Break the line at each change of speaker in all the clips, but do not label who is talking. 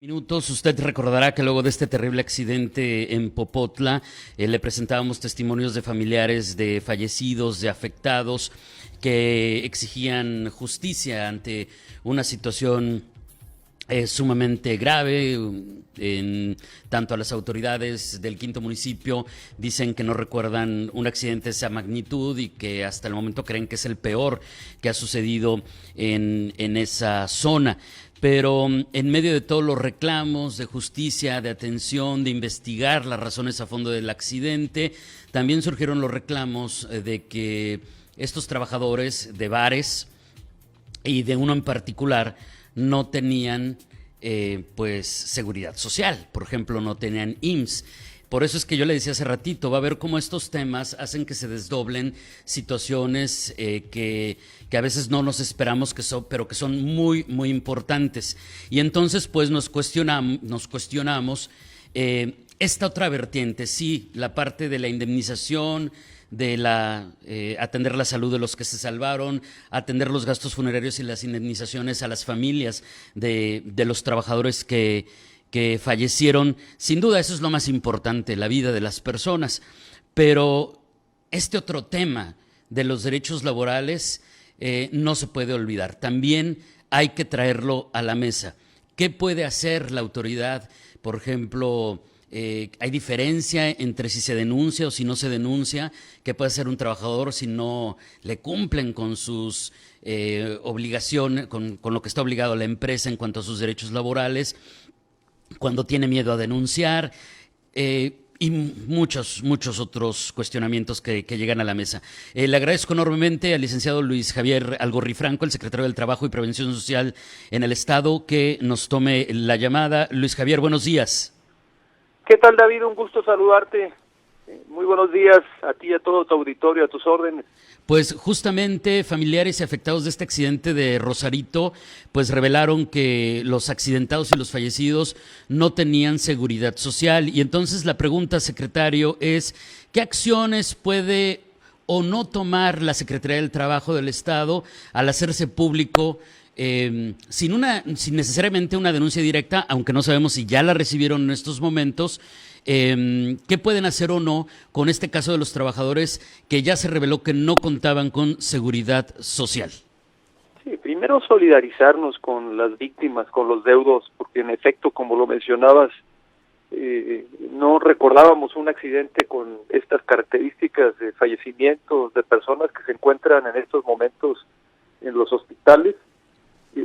Minutos, usted recordará que luego de este terrible accidente en Popotla, le presentábamos testimonios de familiares de fallecidos, de afectados, que exigían justicia ante una situación sumamente grave. Tanto a las autoridades del quinto municipio dicen que no recuerdan un accidente de esa magnitud y que hasta el momento creen que es el peor que ha sucedido en esa zona. Pero en medio de todos los reclamos de justicia, de atención, de investigar las razones a fondo del accidente, también surgieron los reclamos de que estos trabajadores de bares y de uno en particular no tenían pues seguridad social. Por ejemplo, no tenían IMSS. Por eso es que yo le decía hace ratito, va a ver cómo estos temas hacen que se desdoblen situaciones que a veces no nos esperamos pero que son muy, muy importantes. Y entonces pues nos cuestionamos esta otra vertiente, sí, la parte de la indemnización, de atender la salud de los que se salvaron, atender los gastos funerarios y las indemnizaciones a las familias de los trabajadores que fallecieron. Sin duda eso es lo más importante, la vida de las personas, pero este otro tema de los derechos laborales no se puede olvidar, también hay que traerlo a la mesa. ¿Qué puede hacer la autoridad? Por ejemplo, hay diferencia entre si se denuncia o si no se denuncia. ¿Qué puede hacer un trabajador si no le cumplen con sus obligaciones, con lo que está obligado la empresa en cuanto a sus derechos laborales? Cuando tiene miedo a denunciar, y muchos otros cuestionamientos que llegan a la mesa. Le agradezco enormemente al licenciado Luis Javier Algorri Franco, el secretario del Trabajo y Prevención Social en el Estado, que nos tome la llamada. Luis Javier, buenos días.
¿Qué tal, David? Un gusto saludarte. Muy buenos días a ti y a todo tu auditorio, a tus órdenes.
Pues justamente familiares y afectados de este accidente de Rosarito, pues revelaron que los accidentados y los fallecidos no tenían seguridad social. Y entonces la pregunta, secretario, es ¿qué acciones puede o no tomar la Secretaría del Trabajo del Estado al hacerse público sin necesariamente una denuncia directa, aunque no sabemos si ya la recibieron en estos momentos? ¿Qué pueden hacer o no con este caso de los trabajadores que ya se reveló que no contaban con seguridad social?
Sí, primero solidarizarnos con las víctimas, con los deudos, porque en efecto, como lo mencionabas, no recordábamos un accidente con estas características de fallecimientos de personas que se encuentran en estos momentos en los hospitales.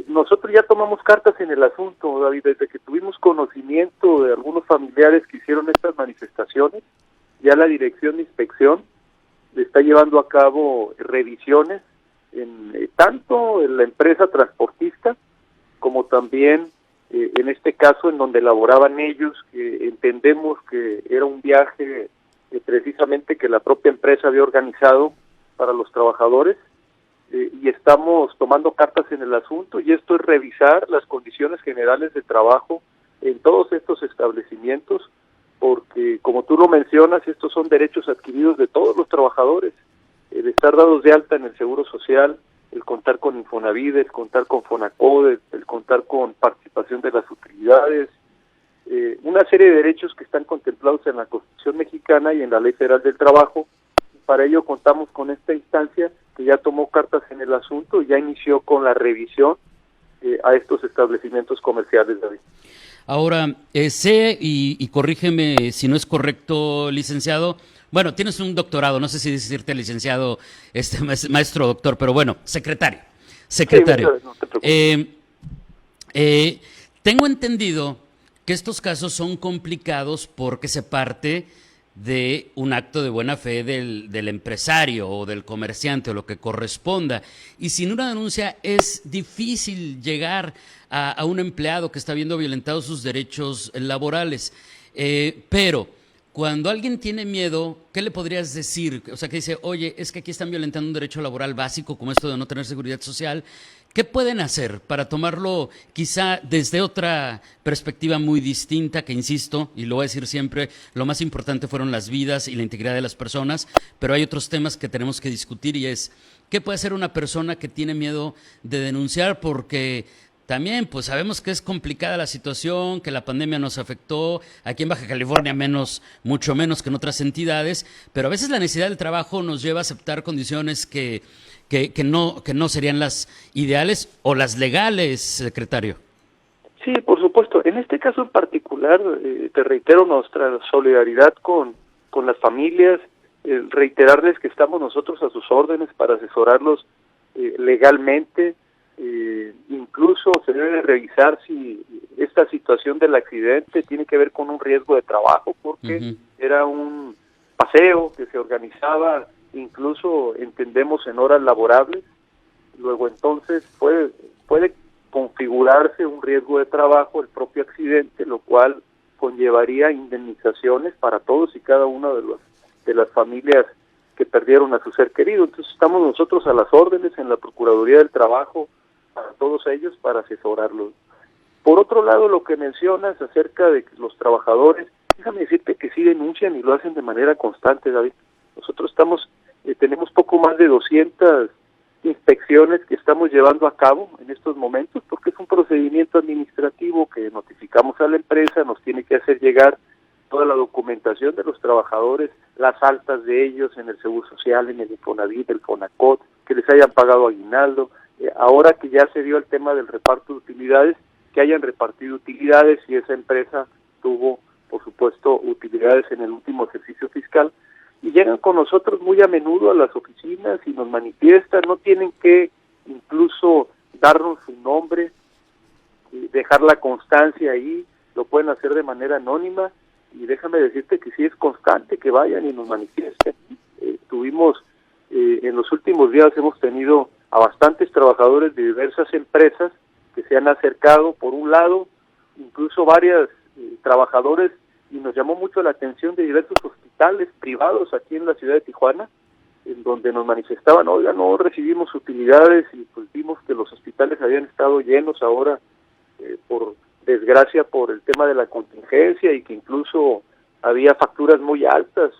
Nosotros ya tomamos cartas en el asunto, David, desde que tuvimos conocimiento de algunos familiares que hicieron estas manifestaciones. Ya la Dirección de Inspección está llevando a cabo revisiones tanto en la empresa transportista como también en este caso en donde laboraban ellos, que entendemos que era un viaje precisamente que la propia empresa había organizado para los trabajadores. Y estamos tomando cartas en el asunto, y esto es revisar las condiciones generales de trabajo en todos estos establecimientos, porque como tú lo mencionas, estos son derechos adquiridos de todos los trabajadores, el estar dados de alta en el Seguro Social, el contar con Infonavit, el contar con Fonacode, el contar con participación de las utilidades, una serie de derechos que están contemplados en la Constitución mexicana y en la Ley Federal del Trabajo. Para ello contamos con esta instancia que ya tomó cartas en el asunto y ya inició con la revisión a estos establecimientos comerciales, David.
Ahora, sé, y corrígeme si no es correcto, licenciado, bueno, tienes un doctorado, no sé si decirte licenciado, maestro doctor, pero bueno, secretario. Sí, no te preocupes. Tengo entendido que estos casos son complicados porque se parte de un acto de buena fe del empresario o del comerciante o lo que corresponda, y sin una denuncia es difícil llegar a un empleado que está viendo violentados sus derechos laborales, pero cuando alguien tiene miedo, ¿qué le podrías decir? O sea, que dice, oye, es que aquí están violentando un derecho laboral básico como esto de no tener seguridad social. ¿Qué pueden hacer para tomarlo quizá desde otra perspectiva muy distinta? Que insisto, y lo voy a decir siempre, lo más importante fueron las vidas y la integridad de las personas, pero hay otros temas que tenemos que discutir, y es, ¿qué puede hacer una persona que tiene miedo de denunciar porque También, pues sabemos que es complicada la situación, que la pandemia nos afectó, aquí en Baja California mucho menos que en otras entidades, pero a veces la necesidad del trabajo nos lleva a aceptar condiciones que no serían las ideales o las legales, secretario.
Sí, por supuesto. En este caso en particular, te reitero nuestra solidaridad con las familias, reiterarles que estamos nosotros a sus órdenes para asesorarlos legalmente. Incluso se debe revisar si esta situación del accidente tiene que ver con un riesgo de trabajo, porque era un paseo que se organizaba, incluso entendemos en horas laborables. Luego entonces puede configurarse un riesgo de trabajo, el propio accidente, lo cual conllevaría indemnizaciones para todos y cada una de las familias que perdieron a su ser querido. Entonces estamos nosotros a las órdenes en la Procuraduría del Trabajo para todos ellos, para asesorarlos. Por otro lado, lo que mencionas acerca de que los trabajadores, déjame decirte que sí denuncian y lo hacen de manera constante, David. Nosotros tenemos poco más de 200 inspecciones que estamos llevando a cabo en estos momentos, porque es un procedimiento administrativo que notificamos a la empresa, nos tiene que hacer llegar toda la documentación de los trabajadores, las altas de ellos en el Seguro Social, en el Infonavit, el Fonacot, que les hayan pagado aguinaldo. Ahora que ya se dio el tema del reparto de utilidades, que hayan repartido utilidades y esa empresa tuvo, por supuesto, utilidades en el último ejercicio fiscal, y llegan con nosotros muy a menudo a las oficinas y nos manifiestan, no tienen que incluso darnos su nombre, dejar la constancia ahí, lo pueden hacer de manera anónima, y déjame decirte que sí es constante que vayan y nos manifiesten. En los últimos días hemos tenido a bastantes trabajadores de diversas empresas que se han acercado, por un lado, incluso varios trabajadores, y nos llamó mucho la atención de diversos hospitales privados aquí en la ciudad de Tijuana, en donde nos manifestaban, oiga, no recibimos utilidades, y pues vimos que los hospitales habían estado llenos ahora, por desgracia, por el tema de la contingencia, y que incluso había facturas muy altas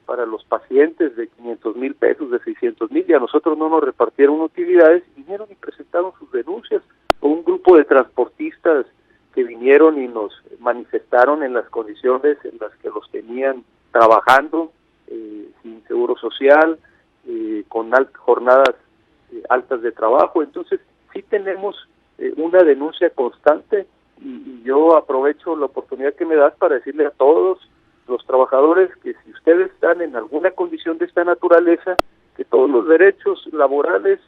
para los pacientes de 500,000 pesos, de 600,000, y a nosotros no nos repartieron utilidades, vinieron y presentaron sus denuncias, o un grupo de transportistas que vinieron y nos manifestaron en las condiciones en las que los tenían trabajando, sin seguro social, con jornadas altas de trabajo. Entonces sí tenemos una denuncia constante, y yo aprovecho la oportunidad que me das para decirle a todos los trabajadores que si ustedes están en alguna condición de esta naturaleza, que todos los derechos laborales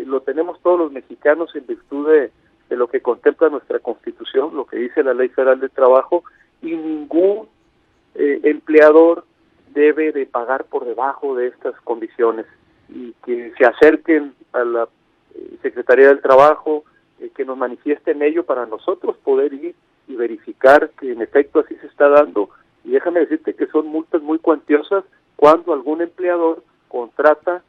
lo tenemos todos los mexicanos en virtud de lo que contempla nuestra Constitución, lo que dice la Ley Federal del Trabajo, y ningún empleador debe de pagar por debajo de estas condiciones, y que se acerquen a la Secretaría del Trabajo, que nos manifiesten ello para nosotros poder ir y verificar que en efecto así se está dando. Y déjame decirte que son multas muy cuantiosas cuando algún empleador contrata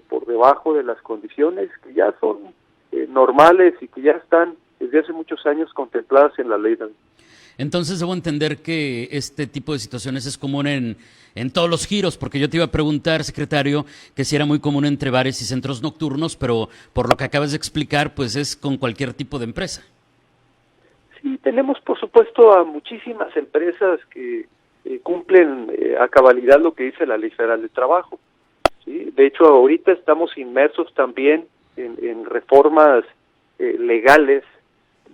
por debajo de las condiciones que ya son normales y que ya están desde hace muchos años contempladas en la ley.
Entonces debo entender que este tipo de situaciones es común en todos los giros, porque yo te iba a preguntar, secretario, que si era muy común entre bares y centros nocturnos, pero por lo que acabas de explicar, pues es con cualquier tipo de empresa.
Sí, tenemos por supuesto a muchísimas empresas que cumplen a cabalidad lo que dice la Ley Federal del Trabajo. ¿Sí? De hecho, ahorita estamos inmersos también en reformas legales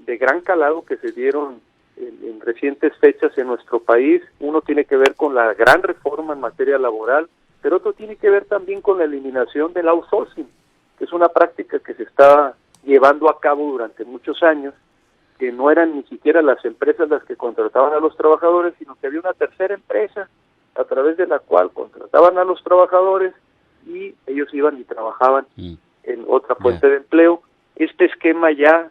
de gran calado que se dieron en recientes fechas en nuestro país. Uno tiene que ver con la gran reforma en materia laboral, pero otro tiene que ver también con la eliminación del outsourcing, que es una práctica que se está llevando a cabo durante muchos años, que no eran ni siquiera las empresas las que contrataban a los trabajadores, sino que había una tercera empresa a través de la cual contrataban a los trabajadores y ellos iban y trabajaban en otra fuente de empleo. Este esquema ya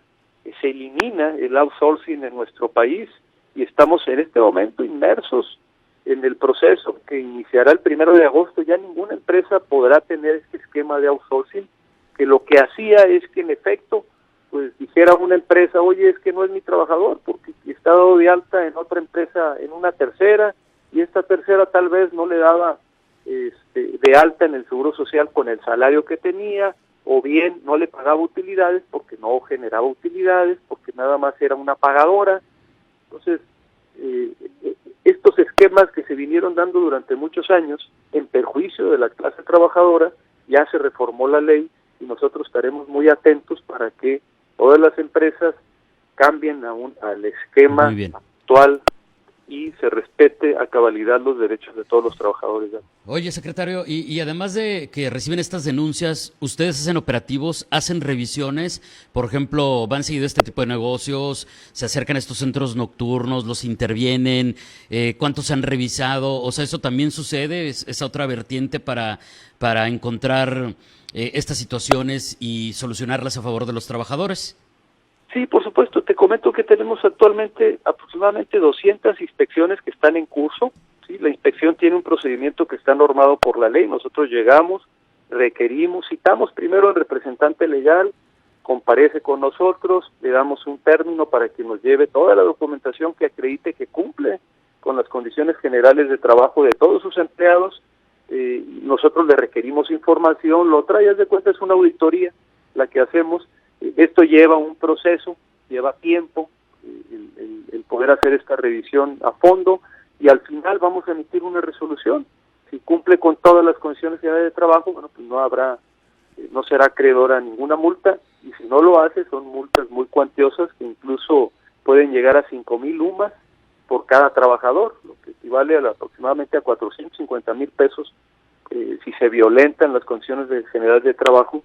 se elimina, el outsourcing en nuestro país, y estamos en este momento inmersos en el proceso que iniciará el 1 de agosto. Ya ninguna empresa podrá tener este esquema de outsourcing, que lo que hacía es que en efecto pues dijera una empresa, oye, es que no es mi trabajador porque está dado de alta en otra empresa, en una tercera, y esta tercera tal vez no le daba de alta en el Seguro Social con el salario que tenía, o bien no le pagaba utilidades porque no generaba utilidades, porque nada más era una pagadora. Entonces, estos esquemas que se vinieron dando durante muchos años en perjuicio de la clase trabajadora, ya se reformó la ley y nosotros estaremos muy atentos para que todas las empresas cambien al esquema actual y se respete a cabalidad los derechos de todos los trabajadores.
Oye, secretario, y además de que reciben estas denuncias, ¿ustedes hacen operativos, hacen revisiones? Por ejemplo, ¿van seguido este tipo de negocios? ¿Se acercan a estos centros nocturnos? ¿Los intervienen? ¿Cuántos han revisado? O sea, ¿eso también sucede? ¿Es esa otra vertiente para encontrar estas situaciones y solucionarlas a favor de los trabajadores?
Sí, por supuesto. Te comento que tenemos actualmente aproximadamente 200 inspecciones que están en curso. ¿Sí? La inspección tiene un procedimiento que está normado por la ley. Nosotros llegamos, requerimos, citamos primero al representante legal, comparece con nosotros, le damos un término para que nos lleve toda la documentación que acredite que cumple con las condiciones generales de trabajo de todos sus empleados. Nosotros le requerimos información, lo trae, haz de cuenta, es una auditoría la que hacemos. Esto lleva un proceso, lleva tiempo, el poder hacer esta revisión a fondo, y al final vamos a emitir una resolución. Si cumple con todas las condiciones de trabajo, bueno, pues no será acreedora a ninguna multa, y si no lo hace, son multas muy cuantiosas que incluso pueden llegar a 5,000 UMAS por cada trabajador, lo que equivale aproximadamente a 450,000 pesos si se violentan las condiciones generales de trabajo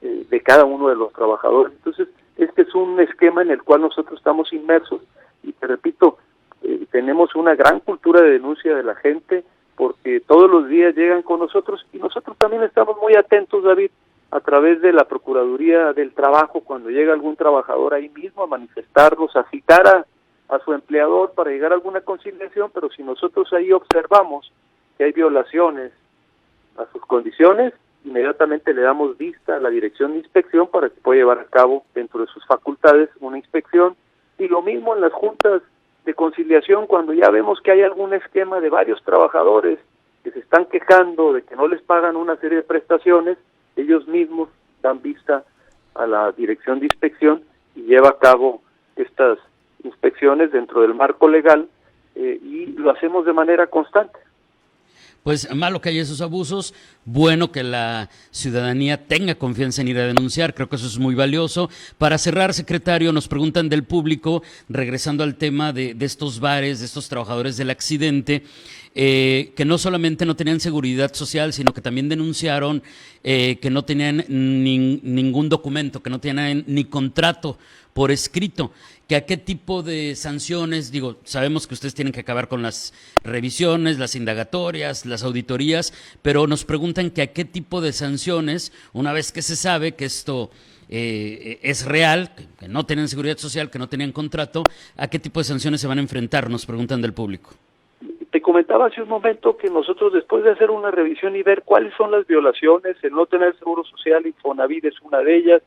de cada uno de los trabajadores. Entonces, este es un esquema en el cual nosotros estamos inmersos y te repito, tenemos una gran cultura de denuncia de la gente porque todos los días llegan con nosotros y nosotros también estamos muy atentos, David, a través de la Procuraduría del Trabajo, cuando llega algún trabajador ahí mismo a manifestarnos, a citar a su empleador para llegar a alguna conciliación, pero si nosotros ahí observamos que hay violaciones a sus condiciones, inmediatamente le damos vista a la Dirección de Inspección para que pueda llevar a cabo dentro de sus facultades una inspección, y lo mismo en las juntas de conciliación cuando ya vemos que hay algún esquema de varios trabajadores que se están quejando de que no les pagan una serie de prestaciones, ellos mismos dan vista a la Dirección de Inspección y lleva a cabo estas inspecciones dentro del marco legal y lo hacemos de manera constante.
Pues malo que haya esos abusos, bueno que la ciudadanía tenga confianza en ir a denunciar, creo que eso es muy valioso. Para cerrar, secretario, nos preguntan del público, regresando al tema de estos bares, de estos trabajadores del accidente, que no solamente no tenían seguridad social, sino que también denunciaron que no tenían ningún documento, que no tenían ni contrato por escrito, que a qué tipo de sanciones, digo, sabemos que ustedes tienen que acabar con las revisiones, las indagatorias, las auditorías, pero nos preguntan que a qué tipo de sanciones, una vez que se sabe que esto es real, que no tienen seguridad social, que no tenían contrato, a qué tipo de sanciones se van a enfrentar, nos preguntan del público.
Te comentaba hace un momento que nosotros, después de hacer una revisión y ver cuáles son las violaciones, el no tener seguro social, Infonavit es una de ellas,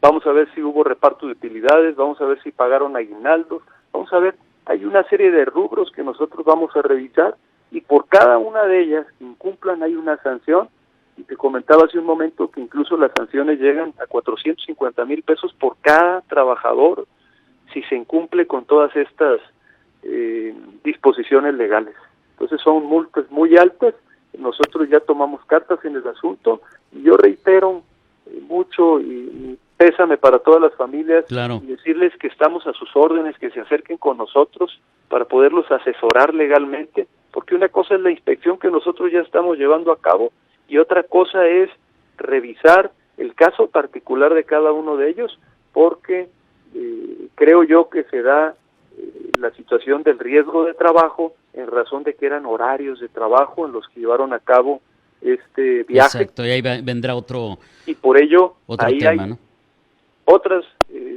vamos a ver si hubo reparto de utilidades, vamos a ver si pagaron aguinaldos, vamos a ver, hay una serie de rubros que nosotros vamos a revisar y por cada una de ellas que incumplan hay una sanción, y te comentaba hace un momento que incluso las sanciones llegan a 450,000 pesos por cada trabajador si se incumple con todas estas disposiciones legales. Entonces son multas muy altas, nosotros ya tomamos cartas en el asunto y yo reitero mucho y pésame para todas las familias,
claro,
y decirles que estamos a sus órdenes, que se acerquen con nosotros para poderlos asesorar legalmente, porque una cosa es la inspección que nosotros ya estamos llevando a cabo y otra cosa es revisar el caso particular de cada uno de ellos, porque creo yo que se da la situación del riesgo de trabajo en razón de que eran horarios de trabajo en los que llevaron a cabo este viaje.
Exacto, y ahí vendrá otro
y por ello ahí
tema,
hay
¿no?
Otras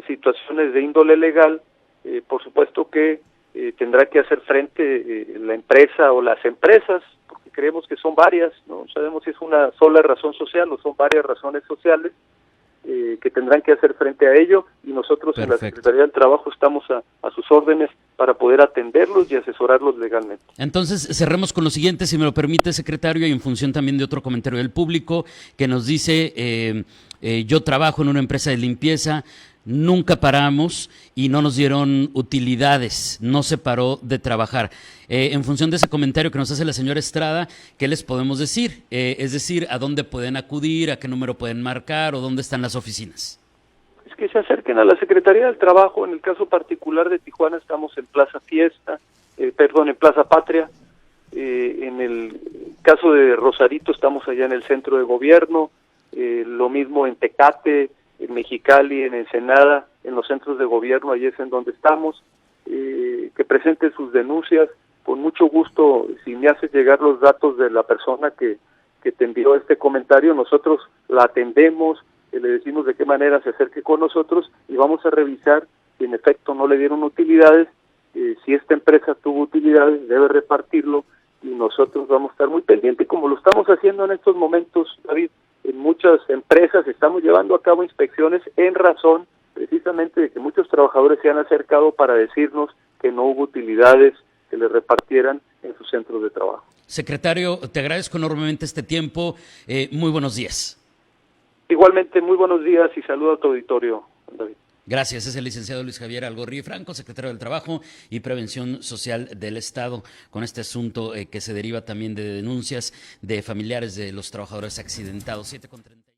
situaciones de índole legal, por supuesto que tendrá que hacer frente la empresa o las empresas, porque creemos que son varias, no sabemos si es una sola razón social o son varias razones sociales, que tendrán que hacer frente a ello, y nosotros en la Secretaría del Trabajo estamos a sus órdenes para poder atenderlos y asesorarlos legalmente.
Entonces, cerremos con lo siguiente, si me lo permite, secretario, y en función también de otro comentario del público que nos dice, yo trabajo en una empresa de limpieza, nunca paramos y no nos dieron utilidades, no se paró de trabajar. En función de ese comentario que nos hace la señora Estrada, ¿qué les podemos decir? Es decir, ¿a dónde pueden acudir, a qué número pueden marcar o dónde están las oficinas?
Es que se acerquen a la Secretaría del Trabajo. En el caso particular de Tijuana estamos en Plaza en Plaza Patria. En el caso de Rosarito estamos allá en el centro de gobierno, lo mismo en Tecate, en Mexicali, en Ensenada, en los centros de gobierno, allí es en donde estamos, que presenten sus denuncias. Con mucho gusto, si me haces llegar los datos de la persona que te envió este comentario, nosotros la atendemos, le decimos de qué manera se acerque con nosotros y vamos a revisar si en efecto no le dieron utilidades, si esta empresa tuvo utilidades, debe repartirlo y nosotros vamos a estar muy pendientes, como lo estamos haciendo en estos momentos, David. En muchas empresas estamos llevando a cabo inspecciones en razón precisamente de que muchos trabajadores se han acercado para decirnos que no hubo utilidades que les repartieran en sus centros de trabajo.
Secretario, te agradezco enormemente este tiempo. Muy buenos días.
Igualmente, muy buenos días y saludo a tu auditorio, David.
Gracias. Es el licenciado Luis Javier Algorri Franco, secretario del Trabajo y Prevención Social del Estado, con este asunto que se deriva también de denuncias de familiares de los trabajadores accidentados. 7:30.